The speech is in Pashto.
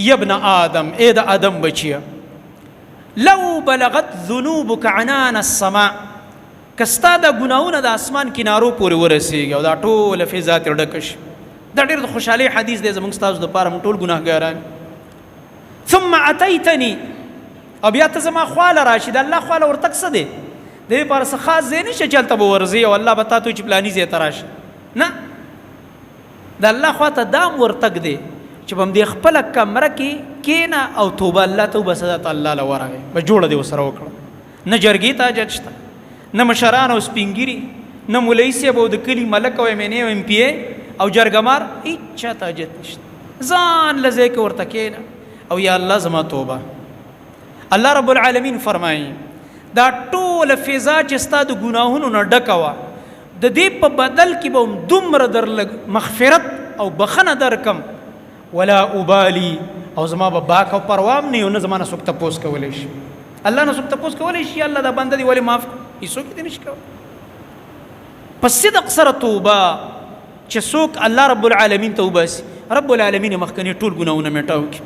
یا ابن آدم، اے د آدم بچیه، لو بلغت ذنوبک عنان السماء، کستا د ګناهونه د اسمان کنارو پورې ورسیږي او دا ټول فضا ترې ډکه شي. دا ډېر د خوشحالۍ حدیث دی زموږ ستاسو دپاره، موږ ټول ګناهګاران. ثم اتیتنی، او بیا ته زما خواله راشي. د الله خواله ورتګ څه دی؟ د دې لپاره څه خاص ځای نشته چې هلته به ورځې او الله به تا ته وایي چې پلاني ځای ته راشه. نه، د الله خوا ته دام ورتګ دی چې په همدې خپله کمره کې کښېنه او توبه الله ته وباسه، ته الله له ورغې به جوړه دې ورسره وکړه. نه جرګې ته حاجت شته، نه مشران او سپین ګیري، نه مولوي صاحب او د کلي ملک او ایم این اے او ایم پی اے او جرګمار، هېڅ چا ته حاجت نشته. ځان له ځای کې ورته کښېنه او یا الله زما توبه. الله رب العالمین فرمایي دا ټوله فضا چې ستا د ګناهونو نه ډکه وه، د دې په بدل کې به هم دومره درله مغفرت او بخښنه درکم، ولا ابالي، او زما به باک او پروا هم نه وي، نه زما نه څوک تپوس کولی شي. الله نه څوک تپوس کولی شي الله دا بنده دې ولې معاف کړو؟ هېڅوک یې نشي کولی. په صدق سره توبه چې څوک الله رب العالمین ته وباسي، رب العالمین یې مخکني ټول ګناهونه میټاو کړي.